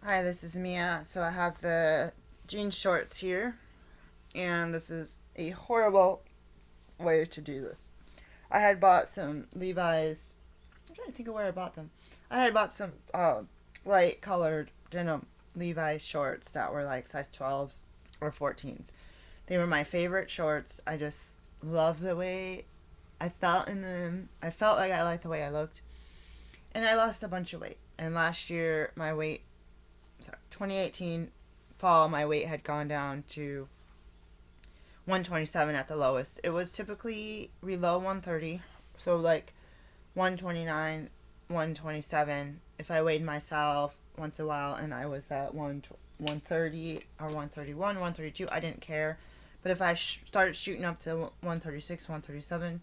Hi, this is Mia. So I have the jean shorts here, and this is a horrible way to do this. I had bought some Levi's. I'm trying to think of where I bought them. I had bought some light colored denim Levi's shorts that were like size 12s or 14s. They were my favorite shorts. I just love the way I felt in them. I felt like I liked the way I looked. And I lost a bunch of weight. And last year, 2018 fall, my weight had gone down to 127 at the lowest. It was typically below 130, so like 129, 127 if I weighed myself once in a while and I was at 130 or 131, 132, I didn't care. But if I started shooting up to 136, 137,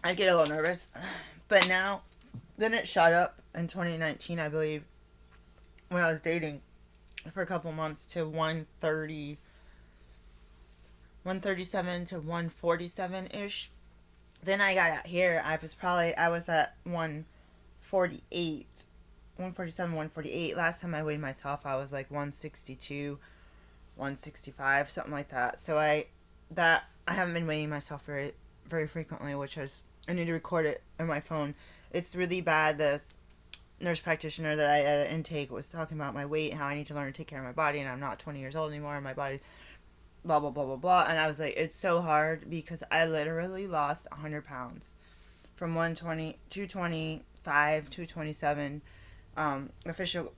I'd get a little nervous. But now, then it shot up in 2019, I believe, when I was dating for a couple months to 130, 137 to 147 ish. Then I got out here. I was at 148, 147, 148. Last time I weighed myself, I was like 162, 165, something like that. So I haven't been weighing myself very very frequently, which is I need to record it on my phone. It's really bad. This nurse practitioner that I had at intake was talking about my weight and how I need to learn to take care of my body, and I'm not 20 years old anymore, and my body blah blah blah blah blah. And I was like, it's so hard because I literally lost 100 pounds from 120 225 227. Official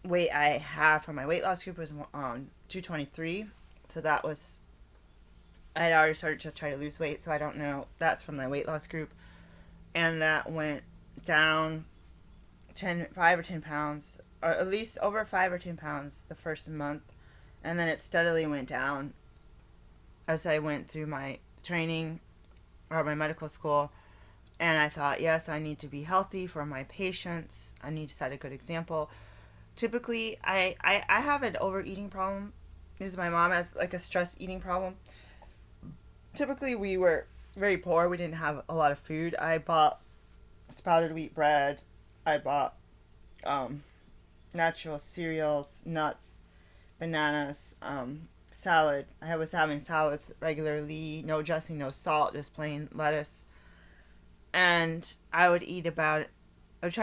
weight I have for my weight loss group was 223. So that was, I had already started to try to lose weight, so I don't know. That's from my weight loss group, and that went down 5 or 10 pounds, or at least over 5 or 10 pounds the first month, and then it steadily went down as I went through my training or my medical school. And I thought, yes, I need to be healthy for my patients. I need to set a good example. Typically, I have an overeating problem. This is my mom has like a stress eating problem. Typically, we were very poor. We didn't have a lot of food. I bought sprouted wheat bread. I bought natural cereals, nuts, bananas, salad. I was having salads regularly, no dressing, no salt, just plain lettuce. And I would try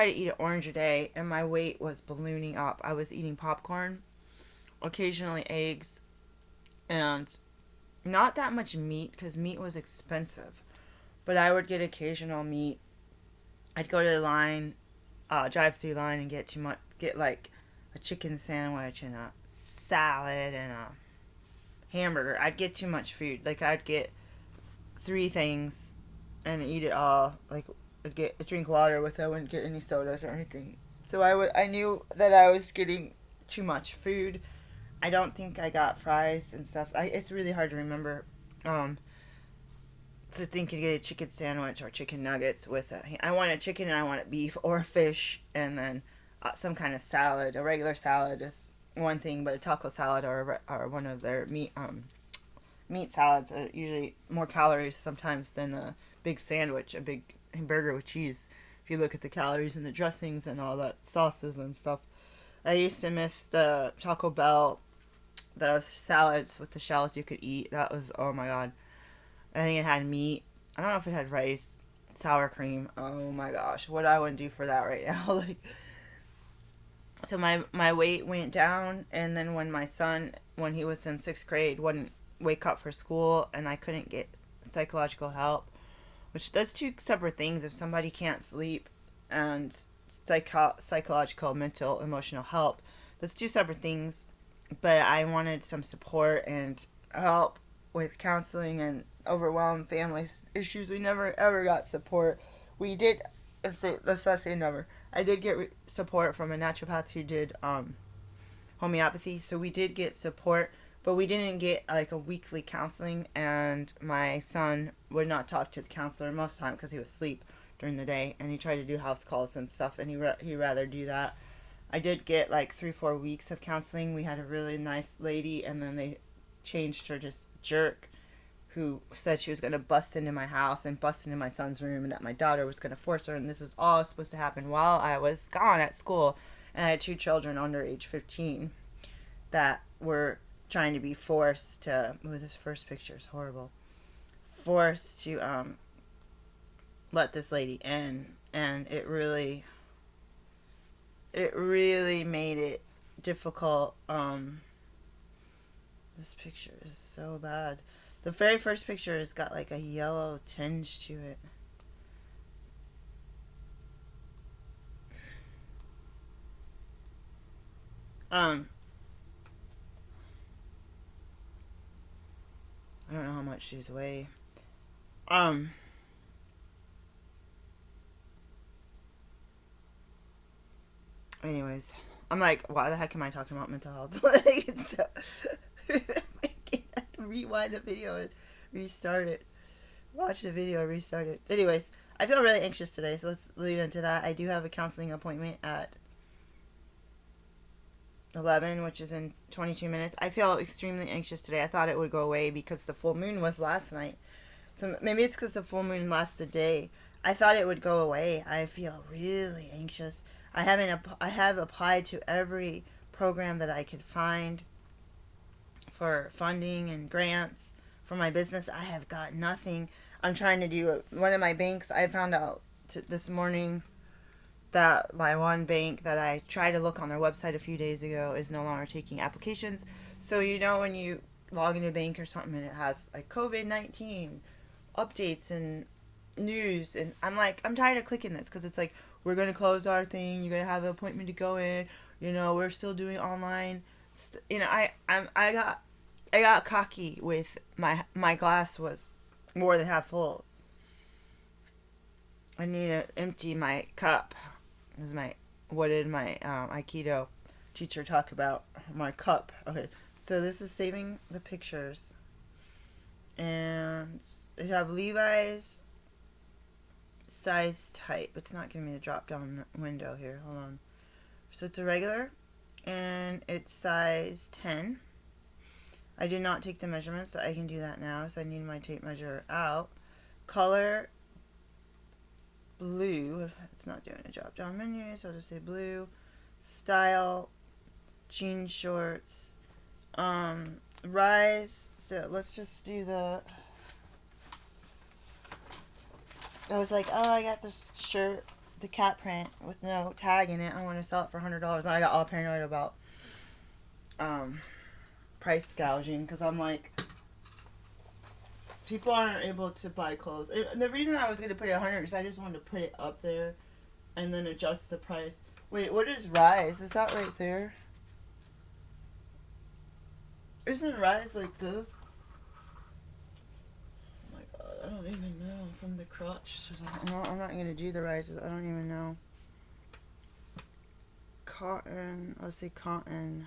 to eat an orange a day, and my weight was ballooning up. I was eating popcorn, occasionally eggs, and not that much meat because meat was expensive. But I would get occasional meat. I'd go to the line, drive-through line, and get like a chicken sandwich and a salad and a hamburger. I'd get too much food. Like I'd get 3 things and eat it all. Like I'd drink water with it. I wouldn't get any sodas or anything. So I knew that I was getting too much food. I don't think I got fries and stuff. It's really hard to remember. To think you get a chicken sandwich or chicken nuggets with I wanted chicken and I wanted beef or fish, and then some kind of salad. A regular salad is one thing, but a taco salad or one of their meat salads are usually more calories sometimes than a big sandwich, a big burger with cheese. If you look at the calories and the dressings and all that sauces and stuff. I used to miss the Taco Bell, the salads with the shells you could eat. That was, oh my god. I think it had meat. I don't know if it had rice, sour cream. Oh my gosh, what I wouldn't do for that right now. Like, so my weight went down, and then when he was in 6th grade, wouldn't wake up for school, and I couldn't get psychological help, which that's 2 separate things. If somebody can't sleep and psychological, mental, emotional help, that's 2 separate things. But I wanted some support and help with counseling and overwhelmed family issues. We never ever got support. We did, let's not say never. I did get support from a naturopath who did homeopathy, so we did get support, but we didn't get like a weekly counseling. And my son would not talk to the counselor most of the time because he was asleep during the day, and he tried to do house calls and stuff, and he'd rather do that. I did get like 3-4 weeks of counseling. We had a really nice lady, and then they changed her, just jerk, who said she was going to bust into my house and bust into my son's room, and that my daughter was going to force her, and this was all supposed to happen while I was gone at school. And I had 2 children under age 15 that were trying to be forced to, this first picture is horrible, forced to let this lady in. And it really made it difficult. This picture is so bad. The very first picture has got like a yellow tinge to it. I don't know how much she's weigh. Anyways, I'm like, why the heck am I talking about mental health? Like, it's so I can't rewind the video and restart it. Watch the video and restart it. Anyways, I feel really anxious today, so let's lead into that. I do have a counseling appointment at 11, which is in 22 minutes. I feel extremely anxious today. I thought it would go away because the full moon was last night. So maybe it's because the full moon lasted a day. I thought it would go away. I feel really anxious. I have applied to every program that I could find for funding and grants for my business. I have got nothing. I'm trying to do one of my banks. I found out this morning that my one bank that I tried to look on their website a few days ago is no longer taking applications. So when you log into a bank or something and it has like COVID-19 updates and news, and I'm like, I'm tired of clicking this because it's like, we're going to close our thing, you're going to have an appointment to go in, we're still doing online. I got cocky with my glass was more than half full. I need to empty my cup. This is what did my Aikido teacher talk about? My cup. Okay, so this is saving the pictures. And I have Levi's size type. It's not giving me the drop down window here. Hold on. So it's a regular, and it's size 10. I did not take the measurements, so I can do that now. So I need my tape measure out. Color blue. It's not doing a drop down menu, so I'll just say blue. Style jean shorts. Rise. So let's just do the. I was like, oh, I got this shirt, the cat print with no tag in it. I want to sell it for $100. And I got all paranoid about price gouging because I'm like, people aren't able to buy clothes. The reason I was going to put it 100 is I just wanted to put it up there and then adjust the price. Wait, what is Rise? Is that right there? Isn't Rise like this? I don't even know from the crotch. No, I'm not going to do the rises. I don't even know. Cotton. Let's say cotton.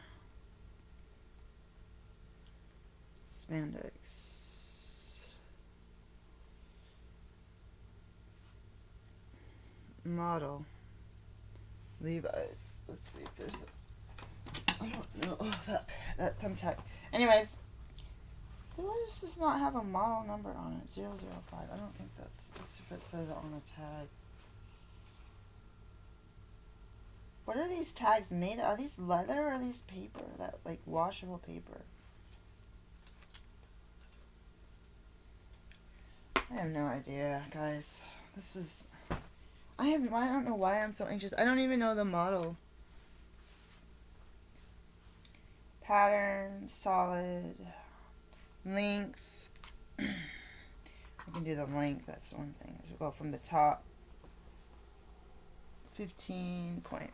Spandex. Model. Levi's. Let's see if there's a. I don't know. Oh, that thumbtack. Anyways. Why does this not have a model number on it? 005. I don't think that's if it says it on the tag. What are these tags made of? Are these leather or are these paper? That like washable paper? I have no idea, guys. I don't know why I'm so anxious. I don't even know the model. Pattern, solid. Length. I can do the length. That's one thing. So we'll go from the top. 15.5.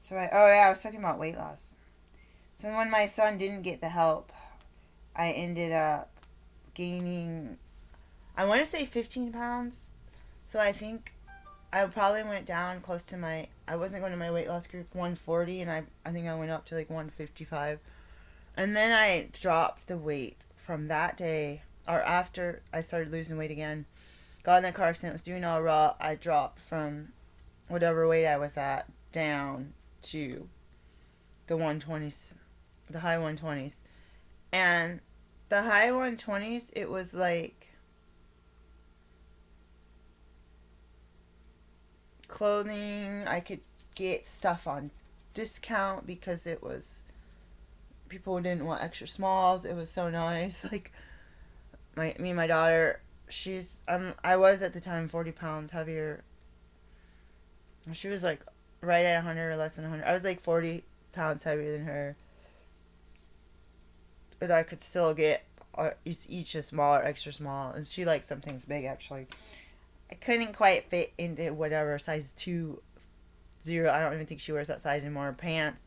So I was talking about weight loss. So when my son didn't get the help, I ended up gaining, I want to say 15 pounds. So I think I probably went down close to I wasn't going to my weight loss group, 140, and I think I went up to like 155. And then I dropped the weight from that day, or after I started losing weight again. Got in that car accident, was doing all raw. I dropped from whatever weight I was at down to the 120s, the high 120s. And the high 120s, it was like clothing. I could get stuff on discount because it was people didn't want extra smalls. It was so nice. Like me and my daughter, I was at the time 40 pounds heavier. She was like right at 100 or less than 100. I was like 40 pounds heavier than her. But I could still get each a small or extra small. And she liked some things big, actually. I couldn't quite fit into whatever size 2, 0. I don't even think she wears that size anymore. Pants.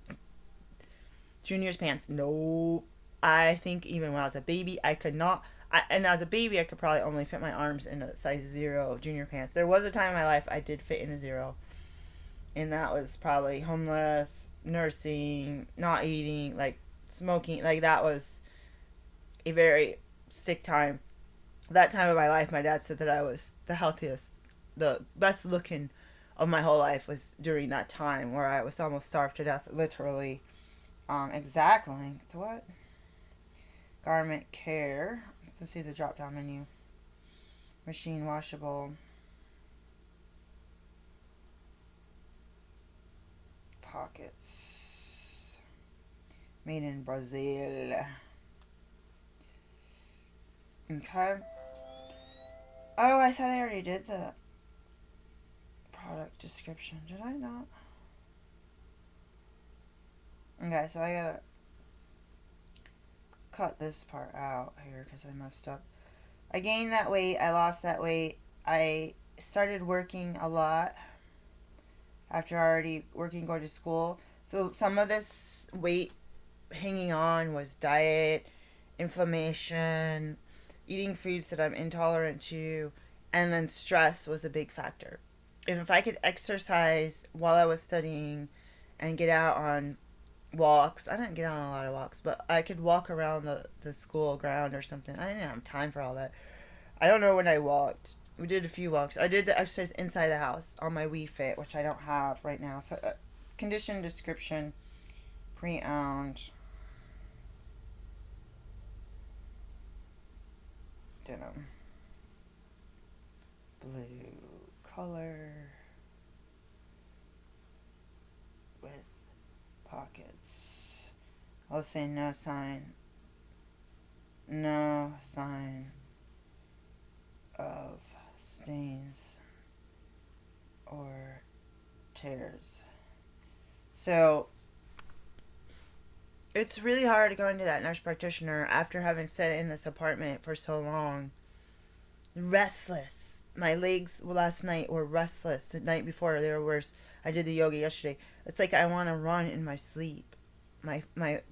Junior's pants. No. I think even when I was a baby, I could not. And as a baby, I could probably only fit my arms in a size 0 junior pants. There was a time in my life I did fit in a 0. And that was probably homeless, nursing, not eating, like smoking. Like that was a very sick time. That time of my life, my dad said that I was the healthiest, the best looking of my whole life was during that time where I was almost starved to death, literally. Exact length. What? Garment care. Let's see the drop down menu. Machine washable. Pockets. Made in Brazil. Okay. Oh, I thought I already did the product description. Did I not? Okay, so I gotta cut this part out here because I messed up. I gained that weight. I lost that weight. I started working a lot after already working, going to school. So some of this weight hanging on was diet, inflammation, eating foods that I'm intolerant to, and then stress was a big factor. And if I could exercise while I was studying and get out on walks, I didn't get out on a lot of walks, but I could walk around the school ground or something. I didn't have time for all that. I don't know when I walked. We did a few walks. I did the exercise inside the house on my Wii Fit, which I don't have right now. So, condition description, pre-owned denim, blue color with pockets. I'll say no sign of stains or tears. So it's really hard to go into that nurse practitioner after having sat in this apartment for so long. Restless. My legs last night were restless. The night before they were worse. I did the yoga yesterday. It's like I want to run in my sleep. My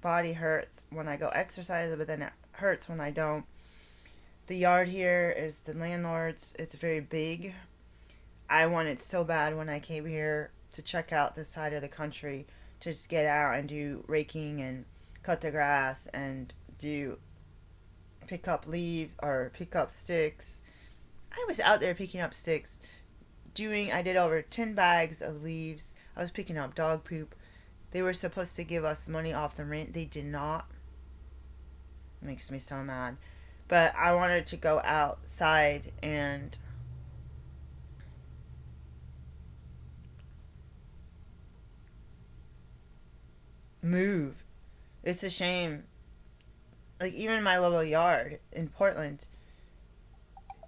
body hurts when I go exercise, but then it hurts when I don't. The yard here is the landlord's. It's very big. I wanted so bad when I came here to check out this side of the country to just get out and do raking and cut the grass and do pick up leaves or pick up sticks. I was out there picking up sticks. I did over 10 bags of leaves. I was picking up dog poop. They were supposed to give us money off the rent. They did not. It makes me so mad. But I wanted to go outside and move. It's a shame. Like, even my little yard in Portland,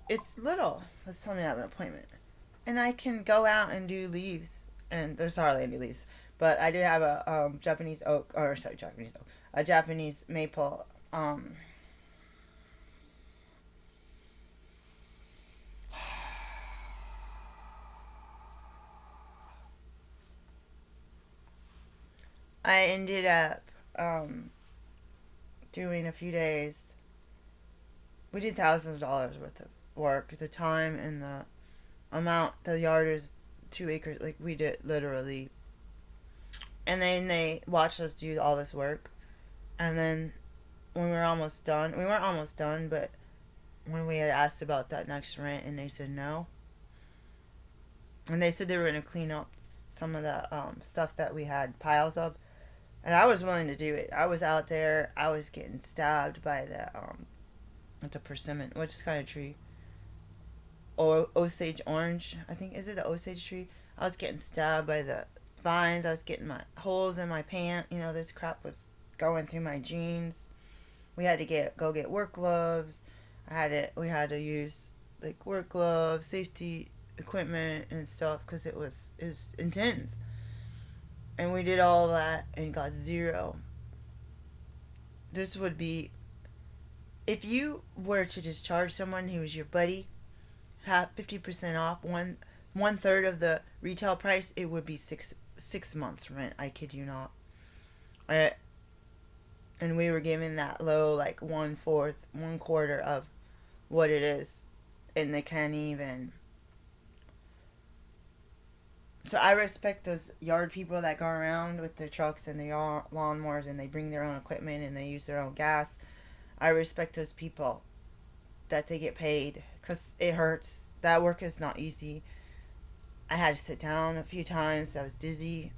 it's little. Let's tell me I have an appointment. And I can go out and do leaves. And there's hardly any leaves. But I did have a Japanese maple. I ended up doing a few days. We did thousands of dollars worth of work. The time and the amount. The yard is 2 acres. Like, we did literally. And then they watched us do all this work. And then when we were almost done, we weren't almost done, but when we had asked about that next rent and they said no. And they said they were going to clean up some of the stuff that we had piles of. And I was willing to do it. I was out there. I was getting stabbed by the persimmon, which is kind of tree, or Osage orange. I think, is it the Osage tree? I was getting stabbed by the vines. I was getting my holes in my pant. You know, this crap was going through my jeans. We had to get work gloves. We had to use like work gloves, safety equipment and stuff because it was intense. And we did all of that and got zero. This would be, if you were to just charge someone who was your buddy, have 50% off, one third of the retail price, it would be six months rent. I kid you not. I, and we were given that low, like one quarter of what it is, and they can't even. So I respect those yard people that go around with their trucks and their lawnmowers, and they bring their own equipment and they use their own gas. I respect those people that they get paid because it hurts. That work is not easy. I had to sit down a few times. I was dizzy.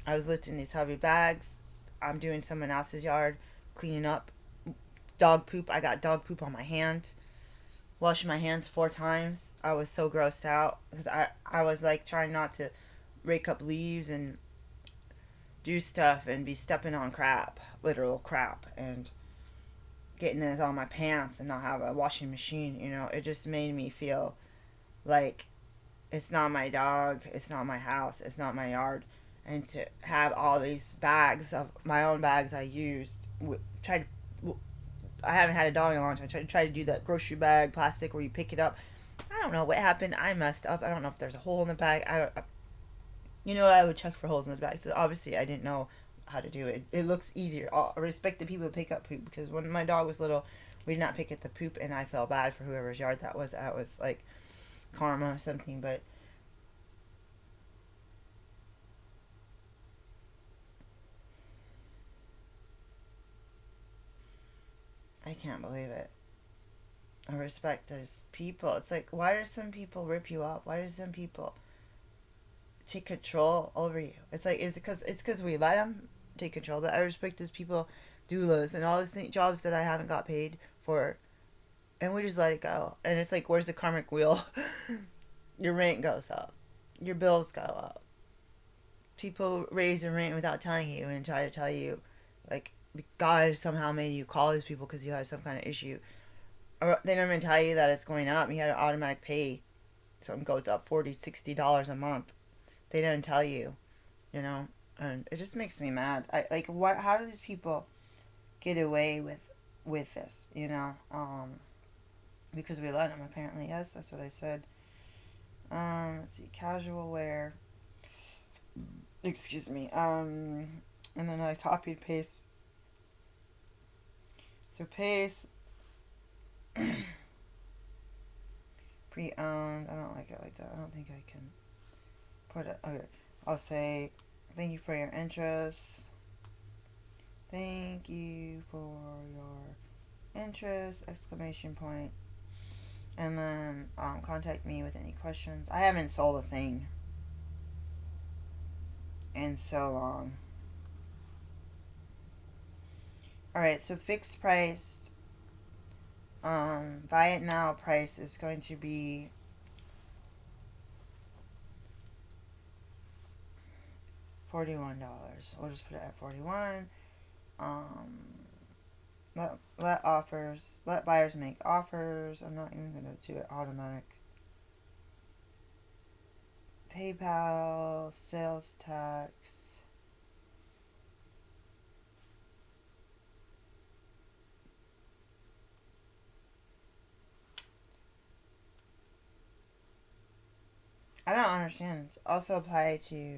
I was lifting these heavy bags. I'm doing someone else's yard, cleaning up dog poop. I got dog poop on my hand. Washing my hands 4 times. I was so grossed out because I was like trying not to rake up leaves and do stuff and be stepping on crap, literal crap, and getting this on my pants and not have a washing machine. You know, it just made me feel like it's not my dog, it's not my house, it's not my yard. And to have all these bags of my own bags I used, I haven't had a dog in a long time. I tried to do that grocery bag plastic where you pick it up. I don't know what happened. I messed up. I don't know if there's a hole in the bag. You know, I would check for holes in the bag. So obviously, I didn't know how to do it. It looks easier. I respect the people who pick up poop because when my dog was little, we did not pick up the poop, and I felt bad for whoever's yard that was. That was like karma or something, but. I can't believe it. I respect those people. It's like, why do some people rip you up? Why do some people take control over you? It's like, is it because it's because we let them take control? But I respect those people, doulas, and all these jobs that I haven't got paid for, and we just let it go. And it's like, where's the karmic wheel? Your rent goes up, your bills go up. People raise their rent without telling you and try to tell you, like, God somehow made you call these people because you had some kind of issue. Or they never even tell you that it's going up. You had an automatic pay. Something goes up $40, $60 a month. They don't tell you, you know, and it just makes me mad. I like what? How do these people get away with this? You know, because we let them. Apparently, yes, that's what I said. Let's see, casual wear. Excuse me. And then I copied paste. So paste. Pre-owned. I don't like it like that. I don't think I can put it. Okay. I'll say, thank you for your interest. Thank you for your interest! Exclamation point. And then contact me with any questions. I haven't sold a thing in so long. Alright, so fixed price. Buy it now price is going to be $41. We'll just put it at 41. Let buyers make offers. I'm not even gonna do it automatic. PayPal, sales tax. I don't understand. It's also apply to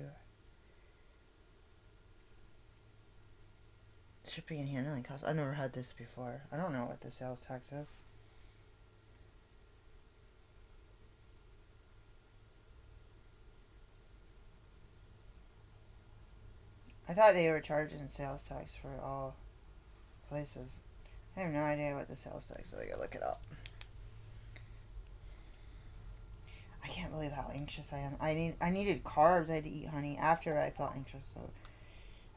shipping and handling costs. I've never had this before. I don't know what the sales tax is. I thought they were charging sales tax for all places. I have no idea what the sales tax is. I gotta look it up. I can't believe how anxious I am. I needed carbs. I had to eat honey after I felt anxious. So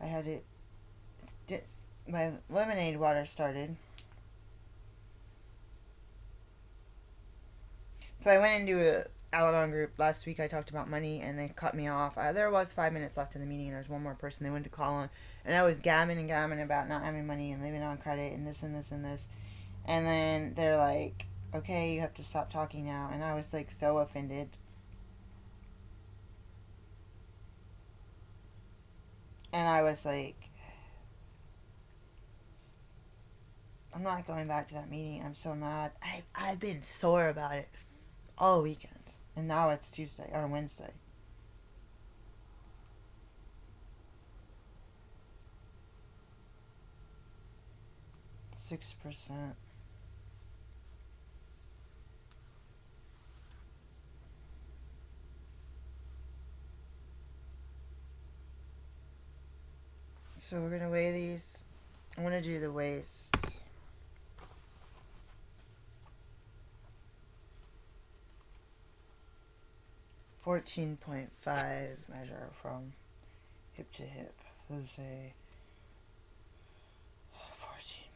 I had it. My lemonade water started. So I went into a Al-Anon group last week. I talked about money, and they cut me off. There was 5 minutes left in the meeting, and there's one more person they wanted to call on, and I was gamming and gamming about not having money and living on credit and this and this and this, and then they're like, "Okay, you have to stop talking now," and I was like so offended. And I was like, I'm not going back to that meeting. I'm so mad. I've been sore about it all weekend. And now it's Tuesday or Wednesday. $6%. So we're gonna weigh these. I want to do the waist. .5 measure from hip to hip. So say 14.5.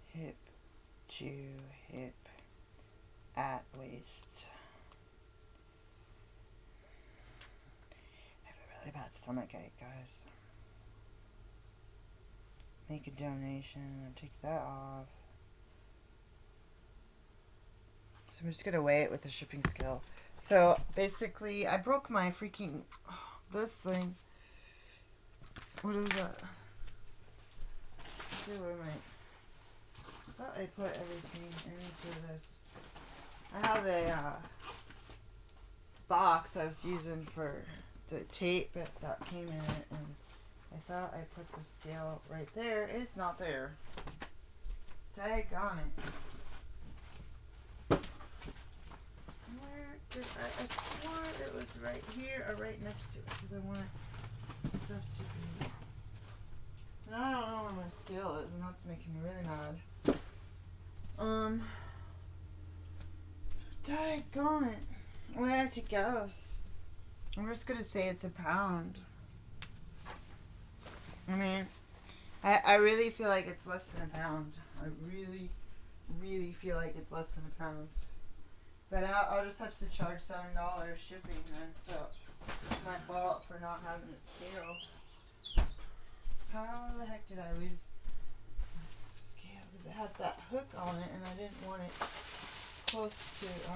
Hip to hip at waist. I have a really bad stomachache, guys. Make a donation and take that off. So I'm just gonna weigh it with the shipping scale. So basically, I broke my freaking this thing. What is that? See where my I thought I put everything into this. I have a box I was using for the tape that came in it, and I thought I put the scale right there. It's not there. Daggone it. Where did I swore it was right here or right next to it, because I want stuff to be. And I don't know where my scale is, and that's making me really mad. Daggone it. I'm gonna have to guess. I'm just gonna say it's a pound. I mean, I really feel like it's less than a pound. I really, really feel like it's less than a pound. But I'll just have to charge $7 shipping then, so it's my fault for not having a scale. How the heck did I lose my scale? Because it had that hook on it and I didn't want it close to, I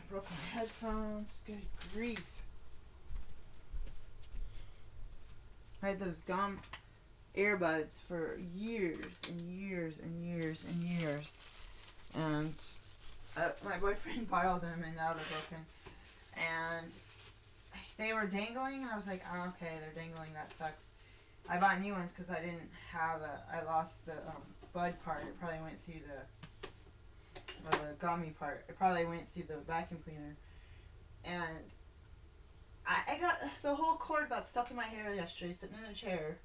broke my headphones. Good grief. I had those gum earbuds for years and years and years and years. And my boyfriend borrowed them and now they're broken. And they were dangling and I was like, oh, okay, they're dangling, that sucks. I bought new ones because I didn't have I lost the bud part. It probably went through the gummy part. It probably went through the vacuum cleaner. And I got, the whole cord got stuck in my hair yesterday, sitting in a chair.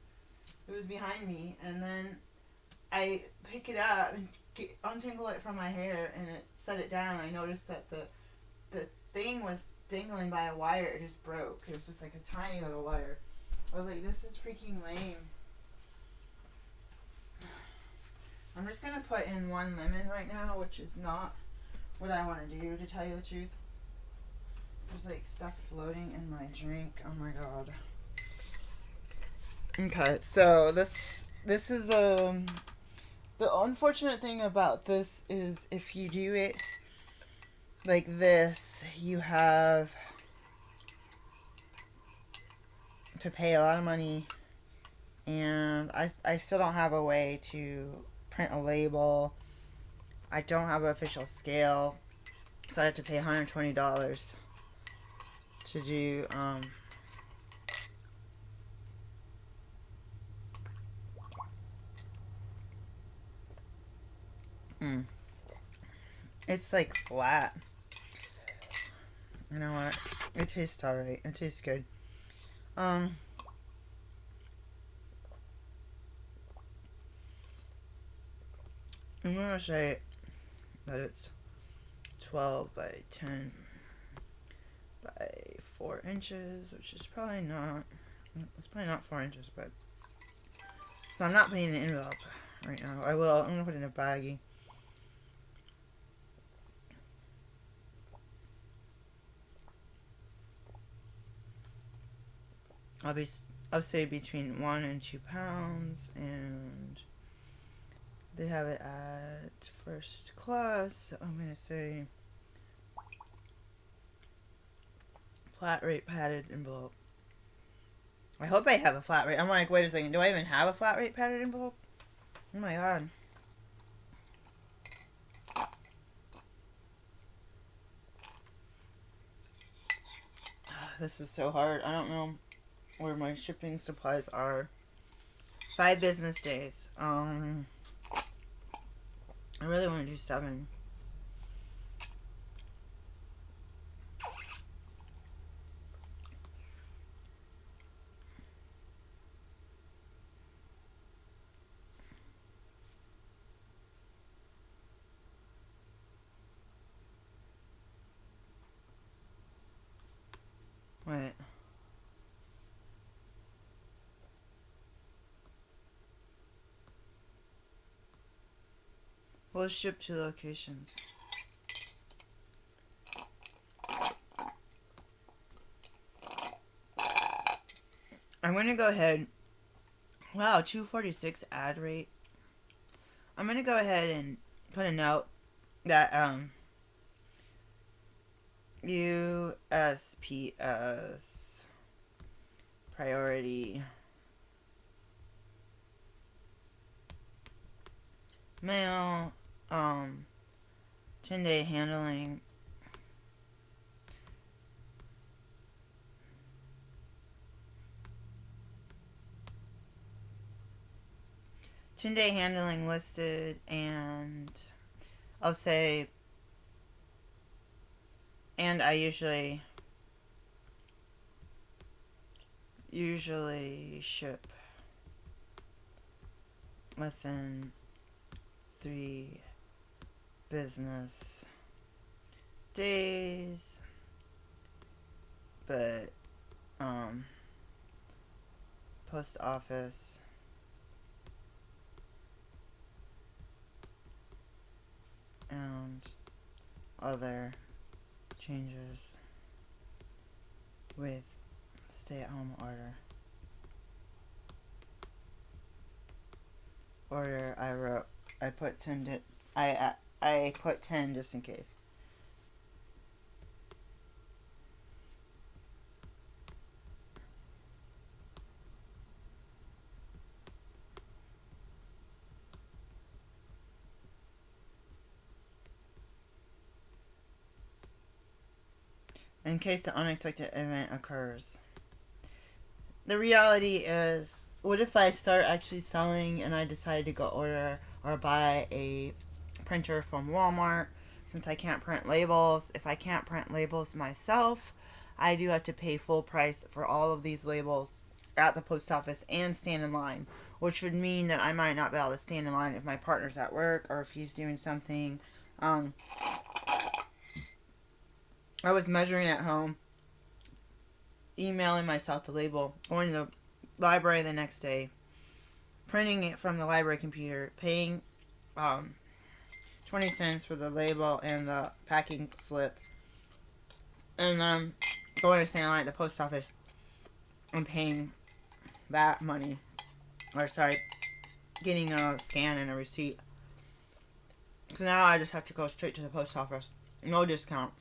It was behind me, and then I pick it up and untangle it from my hair, and it set it down. I noticed that the thing was dangling by a wire. It just broke. It was just like a tiny little wire. I was like, this is freaking lame. I'm just gonna put in 1 lemon right now, which is not what I want to do, to tell you the truth. There's like stuff floating in my drink. Oh my god. Okay, so this is the unfortunate thing about this is if you do it like this, you have to pay a lot of money, and I still don't have a way to print a label. I don't have an official scale, so I have to pay $120 to do it's like flat. You know what? It tastes alright. It tastes good. I'm gonna say that it's 12 by 10 by 4 inches, which is probably not, it's probably not 4 inches, but, so I'm not putting it in an envelope right now. I'm gonna put it in a baggie. I'll say between 1 and 2 pounds, and they have it at first class, so I'm gonna say flat rate padded envelope. I hope I have a flat rate. I'm like, wait a second, do I even have a flat rate padded envelope? Oh my god. This is so hard. I don't know where my shipping supplies are. 5 business days. I really want to do 7. Wait. We'll ship to locations. I'm going to go ahead. Wow, 246 ad rate. I'm going to go ahead and put a note that USPS priority mail 10-day handling. Day handling listed, and I'll say, and I usually ship within 3 business days, but post office and other changes with stay-at-home order. I put 10 I put 10 just in case. In case the unexpected event occurs. The reality is, what if I start actually selling and I decide to go order or buy a printer from Walmart? Since I can't print labels, if I can't print labels myself, I do have to pay full price for all of these labels at the post office and stand in line, which would mean that I might not be able to stand in line if my partner's at work or if he's doing something. I was measuring at home, emailing myself the label, going to the library the next day, printing it from the library computer, paying 20 cents for the label and the packing slip, and then going to stand in line at the post office and paying that money, or getting a scan and a receipt. So now I just have to go straight to the post office. No discount.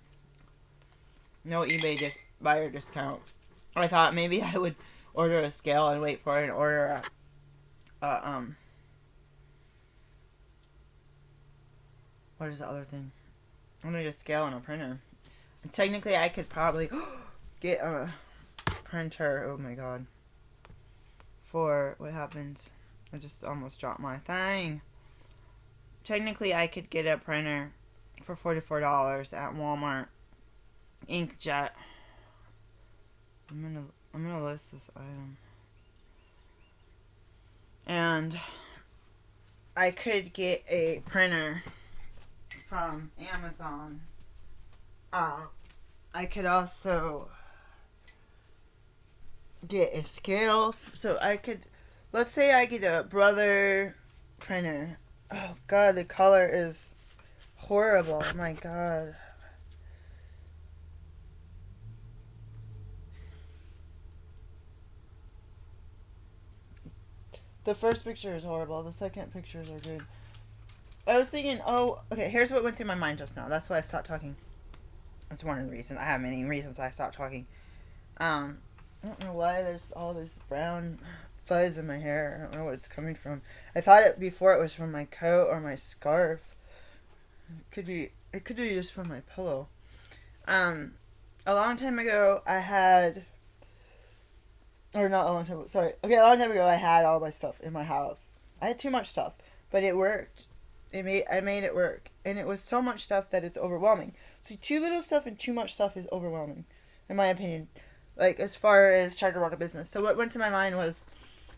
No eBay buyer discount. I thought maybe I would order a scale and wait for it and order what is the other thing? I need a scale and a printer. And technically, I could probably get a printer. Oh my god. For what happens? I just almost dropped my thing. Technically, I could get a printer for $44 at Walmart. Inkjet. I'm gonna list this item. And I could get a printer from Amazon. I could also get a scale. So I could, let's say I get a Brother printer. Oh God, the color is horrible. Oh my God. The first picture is horrible. The second pictures are good. I was thinking, oh, okay, here's what went through my mind just now. That's why I stopped talking. That's one of the reasons. I have many reasons I stopped talking. I don't know why there's all this brown fuzz in my hair. I don't know what it's coming from. I thought it before it was from my coat or my scarf. It could be just from my pillow. A long time ago, I had, or not a long time ago, sorry. Okay, a long time ago, I had all my stuff in my house. I had too much stuff, but it worked. I made it work, and it was so much stuff that it's overwhelming. See, too little stuff and too much stuff is overwhelming, in my opinion. Like, as far as trying to run a business. So what went to my mind was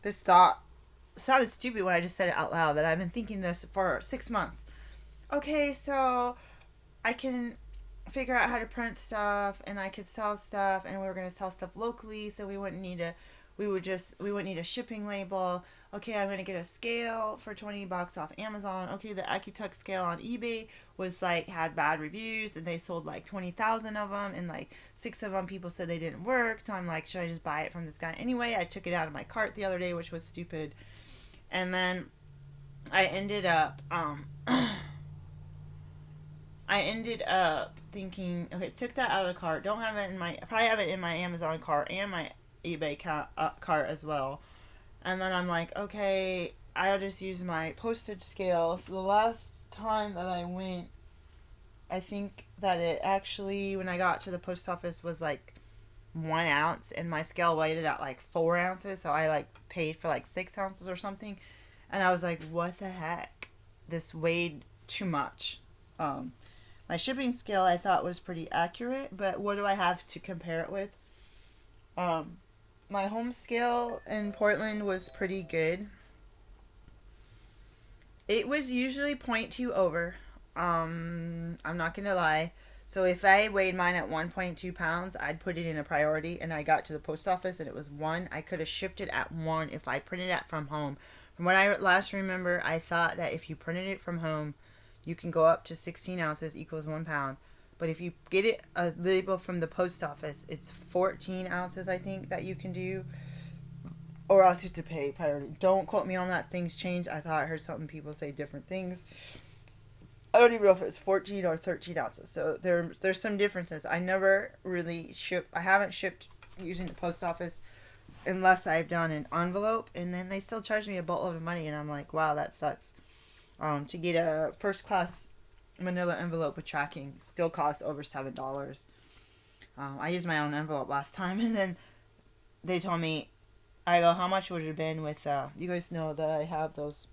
this thought. It sounded stupid when I just said it out loud, that I've been thinking this for 6 months. Okay, so I can figure out how to print stuff, and I could sell stuff, and we were going to sell stuff locally, so we wouldn't need a shipping label. Okay, I'm going to get a scale for $20 off Amazon. Okay, the Accutux scale on eBay was like, had bad reviews, and they sold like 20,000 of them, and like 6 of them people said they didn't work. So I'm like, should I just buy it from this guy anyway? I took it out of my cart the other day, which was stupid. And then I ended up thinking, okay, took that out of the cart. Don't have it in my, probably have it in my Amazon cart and my eBay cart as well. And then I'm like, okay, I'll just use my postage scale. So the last time that I went, I think that it actually, when I got to the post office, was like 1 ounce, and my scale weighed it at like 4 ounces. So I like paid for like 6 ounces or something. And I was like, what the heck? This weighed too much. My shipping scale I thought was pretty accurate, but what do I have to compare it with? My home scale in Portland was pretty good. It was usually 0.2 over. I'm not gonna lie. So if I weighed mine at 1.2 pounds, I'd put it in a priority, and I got to the post office and it was 1. I could have shipped it at 1 if I printed it from home. From what I last remember, I thought that if you printed it from home, you can go up to 16 ounces equals 1 pound. But if you get it a label from the post office, it's 14 ounces, I think, that you can do. Or else you have to pay priority. Don't quote me on that. Things change. I thought I heard some people say different things. I don't even know if it's 14 or 13 ounces. So there's some differences. I never really I haven't shipped using the post office unless I've done an envelope. And then they still charge me a boatload of money. And I'm like, wow, that sucks. To get a first class manila envelope with tracking still costs over $7. I used my own envelope last time, and then they told me, I go, how much would it have been with, you guys know that I have those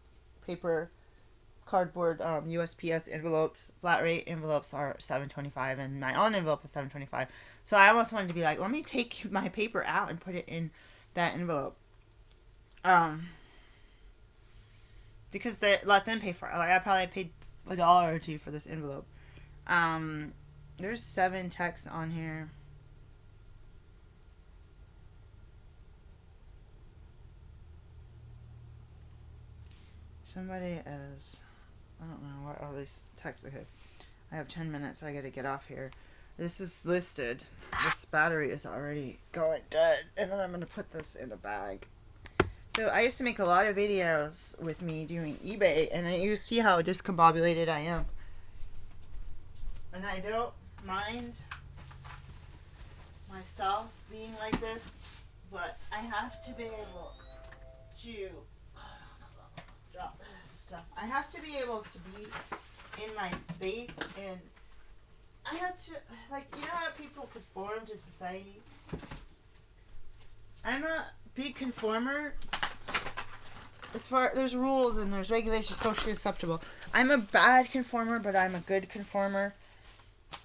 paper cardboard USPS envelopes. Flat rate envelopes are $7.25, and my own envelope was $7.25. So I almost wanted to be like, let me take my paper out and put it in that envelope. Because they let them pay for it. Like, I probably paid $1 or $2 for this envelope. There's 7 texts on here. Somebody is, I don't know what all these texts. Okay, I have 10 minutes. So I gotta get off here. This is listed. This battery is already going dead, and then I'm gonna put this in a bag. So I used to make a lot of videos with me doing eBay, and you see how discombobulated I am. And I don't mind myself being like this, but I have to be able to drop stuff. I have to be able to be in my space, and I have to, like, you know how people conform to society? I'm a big conformer. As far, there's rules and there's regulations, socially acceptable. I'm a bad conformer, but I'm a good conformer.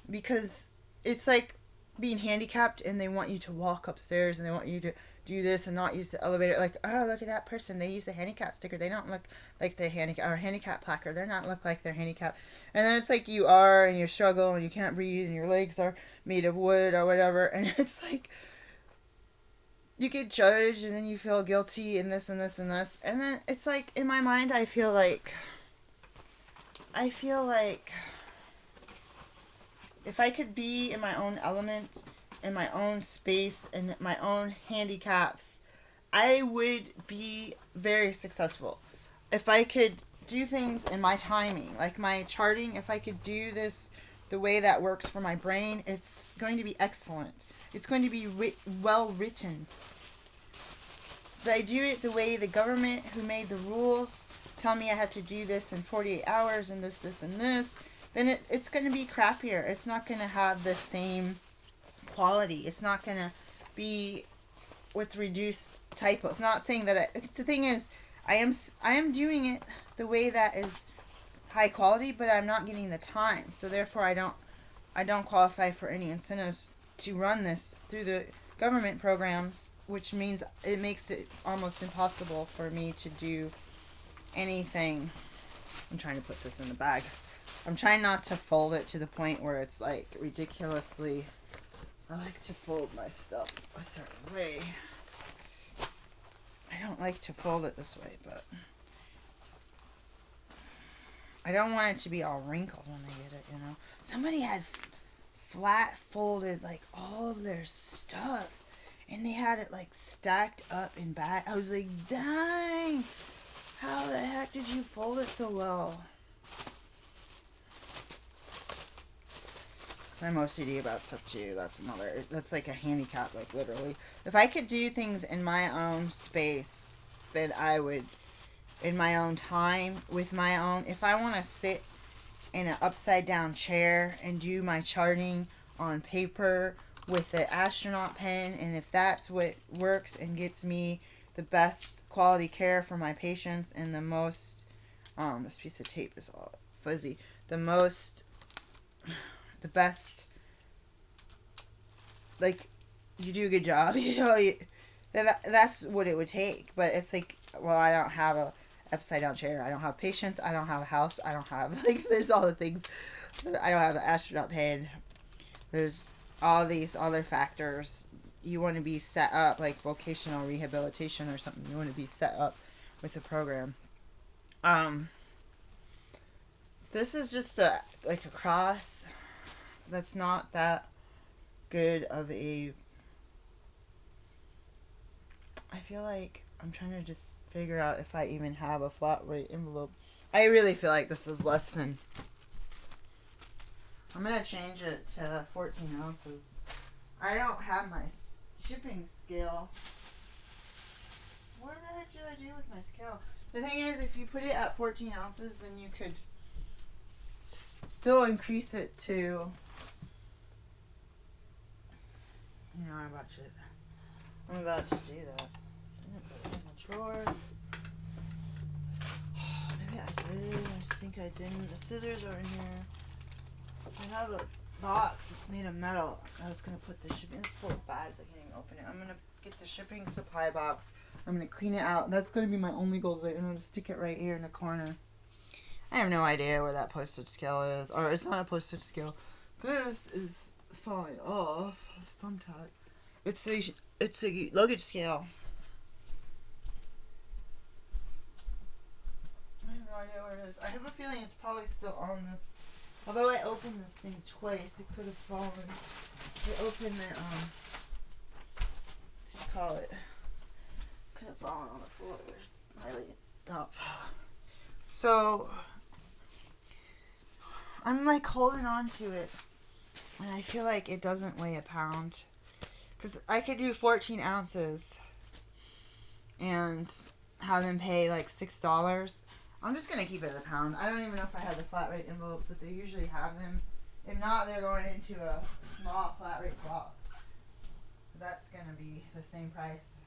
Because it's like, being handicapped and they want you to walk upstairs and they want you to do this and not use the elevator. Like, oh, look at that person. They use a handicap sticker. They don't look like they're handicap, or a handicap placard. They're not look like they're handicapped. And then it's like you are and you struggle and you can't breathe and your legs are made of wood or whatever. And it's like you get judged and then you feel guilty and this and this and this. And then it's like in my mind I feel like if I could be in my own element, in my own space, and my own handicaps, I would be very successful. If I could do things in my timing, like my charting, if I could do this the way that works for my brain, it's going to be excellent. It's going to be well written. But I do it the way the government who made the rules tell me I have to do this in 48 hours and this, and this, then it's going to be crappier. It's not going to have the same quality. It's not going to be with reduced typos. Not saying that the thing is, I am doing it the way that is high quality, but I'm not getting the time. So therefore, I don't qualify for any incentives to run this through the government programs, which means it makes it almost impossible for me to do anything. I'm trying to put this in the bag. I'm trying not to fold it to the point where it's like ridiculously. I like to fold my stuff a certain way. I don't like to fold it this way, but I don't want it to be all wrinkled when they get it, you know. Somebody had flat folded like all of their stuff, and they had it like stacked up in bag. I was like, dang, how the heck did you fold it so well? I'm OCD about stuff too. That's like a handicap, like literally. If I could do things in my own space, then I would, in my own time, with my own, if I want to sit in an upside down chair and do my charting on paper with an astronaut pen, and if that's what works and gets me the best quality care for my patients and the most, this piece of tape is all fuzzy, the best, like, you do a good job, you know, that's what it would take. But it's like, well, I don't have a upside down chair, I don't have patience, I don't have a house, I don't have, like, there's all the things, I don't have the astronaut pen, there's all these other factors. You want to be set up, like vocational rehabilitation or something, you want to be set up with a program. This is just a cross that's not that good of a, I feel like I'm trying to just figure out if I even have a flat rate envelope. I really feel like this is less than, I'm going to change it to 14 ounces. I don't have my shipping scale. What the heck did I do with my scale? The thing is, if you put it at 14 ounces, then you could still increase it to, you know, I'm about to do that. I didn't put it in the drawer. Maybe I did. I think I didn't. The scissors are in here. I have a box. It's made of metal. I was going to put the shipping. It's full of bags. I can't even open it. I'm going to get the shipping supply box. I'm going to clean it out. That's going to be my only goal today. I'm going to stick it right here in the corner. I have no idea where that postage scale is. Or it's not a postage scale. This is falling off. It's thumbtack. It's a luggage scale. I have no idea where it is. I have a feeling it's probably still on this. Although I opened this thing twice, it could have fallen. I opened it, what do you call it? Could have fallen on the floor. I laid it up. So, I'm like holding on to it. And I feel like it doesn't weigh a pound. Because I could do 14 ounces and have them pay like $6. I'm just going to keep it at a pound. I don't even know if I have the flat rate envelopes, but they usually have them. If not, they're going into a small flat rate box. That's going to be the same price.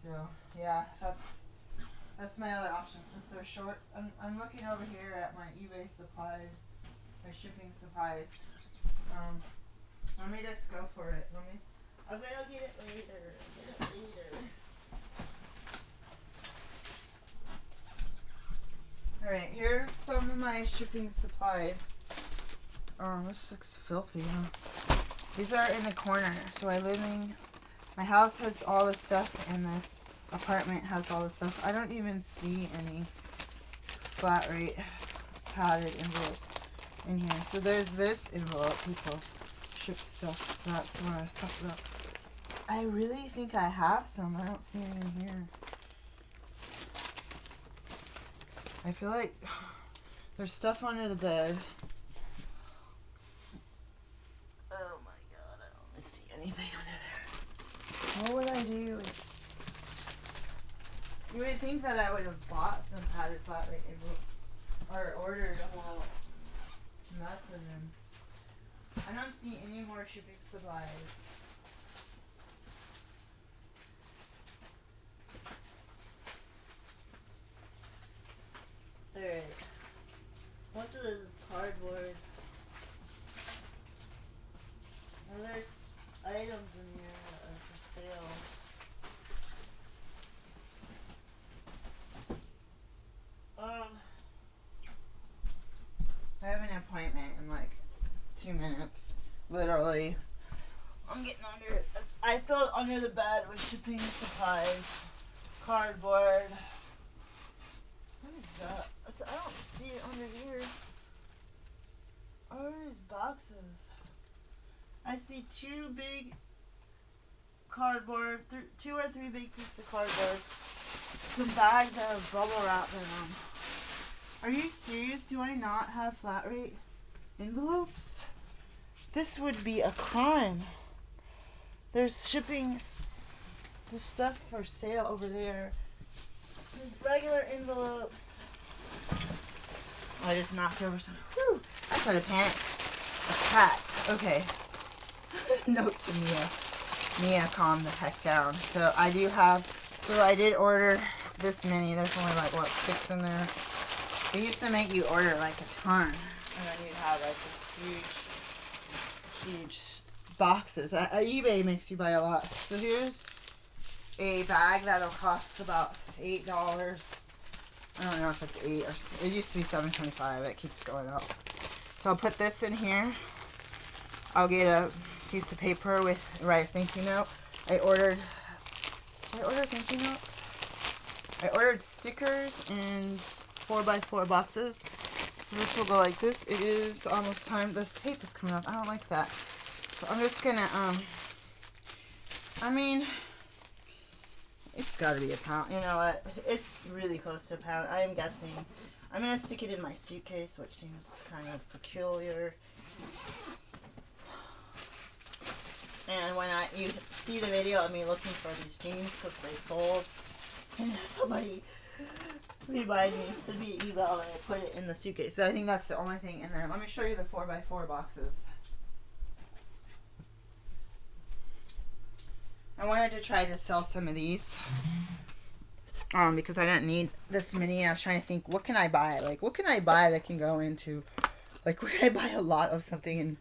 So, yeah, that's my other option since they're shorts. I'm looking over here at my eBay supplies, my shipping supplies. Let me just go for it. I'll say I'll get it later. Alright, here's some of my shipping supplies. Oh, this looks filthy, huh? These are in the corner. So my house has all the stuff, and this apartment has all the stuff. I don't even see any flat rate padded envelopes in here. So there's this envelope. People ship stuff. That's what I was talking about. I really think I have some. I don't see any in here. I feel like there's stuff under the bed. Oh my god, I don't see anything under there. What would I do? You would think that I would have bought some padded flat rate envelopes. Or ordered a whole mess of them. I don't see any more shipping supplies. Alright. Most of this is cardboard. Well, there's items in here that are for sale. I have an appointment in like 2 minutes. Literally. I'm getting under it. I fell under the bed with shipping supplies. Cardboard. What is that? I don't see it under here. What are these boxes? I see 2 big cardboard, 2 or 3 big pieces of cardboard. Some bags that have bubble wrap in them. Are you serious? Do I not have flat rate envelopes? This would be a crime. There's shipping, the stuff for sale over there. There's regular envelopes. I just knocked over some. Whew! I started to panic. A cat. Okay. Note to Mia. Mia, calm the heck down. So I did order this many. There's only like, what, 6 in there. They used to make you order like a ton. And then you'd have like this huge boxes. eBay makes you buy a lot. So here's a bag that'll cost about $8. I don't know if it's 8 or it used to be $7.25. It keeps going up. So I'll put this in here. I'll get a piece of paper with write a thank you note. Did I order thank you notes? I ordered stickers and 4x4 boxes. So this will go like this. It is almost time. This tape is coming off. I don't like that. So I'm just gonna I mean, it's gotta be a pound. You know what? It's really close to a pound. I am guessing. I'm gonna stick it in my suitcase, which seems kind of peculiar. And when you see the video of me looking for these jeans because they sold, and somebody reminded me to be emailed and I put it in the suitcase. So I think that's the only thing in there. Let me show you the 4x4 boxes. I wanted to try to sell some of these because I didn't need this many. I was trying to think, what can I buy? Like, what can I buy that can go into, like, what can I buy a lot of something?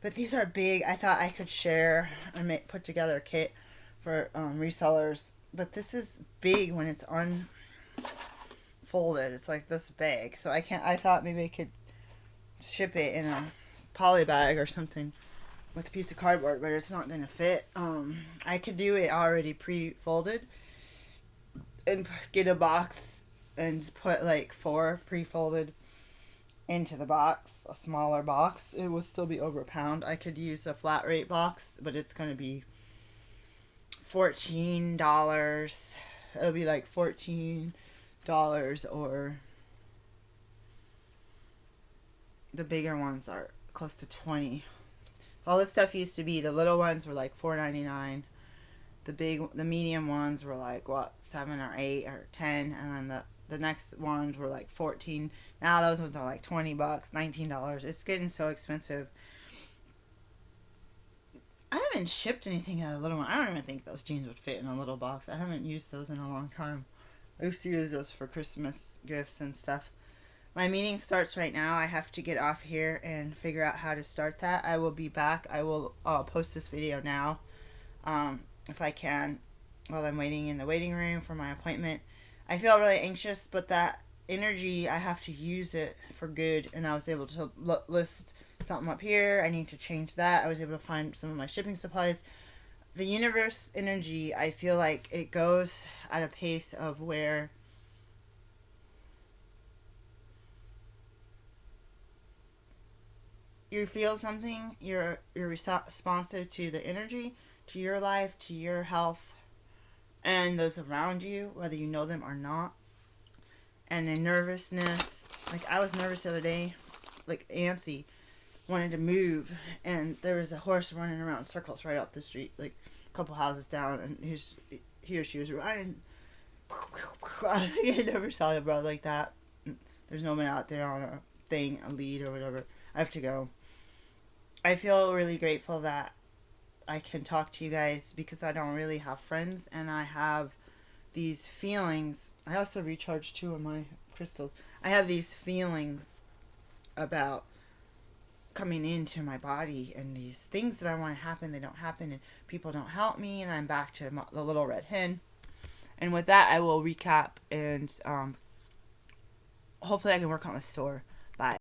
But these are big. I thought I could share and put together a kit for resellers. But this is big when it's unfolded. It's like this big. So I thought maybe I could ship it in a poly bag or something with a piece of cardboard, but it's not going to fit. I could do it already pre-folded and get a box and put like 4 pre-folded into the box, a smaller box. It would still be over a pound. I could use a flat rate box, but it's going to be $14. It'll be like $14 or the bigger ones are close to $20. All this stuff used to be, the little ones were like $4.99. The medium ones were like, what, 7 or 8 or 10, and then the next ones were like 14. Now those ones are like $20, $19. It's getting so expensive. I haven't shipped anything out of a little one. I don't even think those jeans would fit in a little box. I haven't used those in a long time. I used to use those for Christmas gifts and stuff. My meeting starts right now. I have to get off here and figure out how to start that. I will be back. I will post this video now, if I can, while I'm waiting in the waiting room for my appointment. I feel really anxious, but that energy, I have to use it for good. And I was able to list something up here. I need to change that. I was able to find some of my shipping supplies. The universe energy, I feel like it goes at a pace of where you feel something, you're responsive to the energy, to your life, to your health, and those around you, whether you know them or not. And the nervousness, like I was nervous the other day, like antsy, wanted to move, and there was a horse running around in circles right up the street, like a couple houses down, and he or she was running. I never saw it, bro, like that. There's no one out there on a lead or whatever. I have to go. I feel really grateful that I can talk to you guys because I don't really have friends, and I have these feelings. I also recharged 2 of my crystals. I have these feelings about coming into my body, and these things that I want to happen, they don't happen, and people don't help me, and I'm back to the little red hen. And with that, I will recap, and hopefully I can work on the store.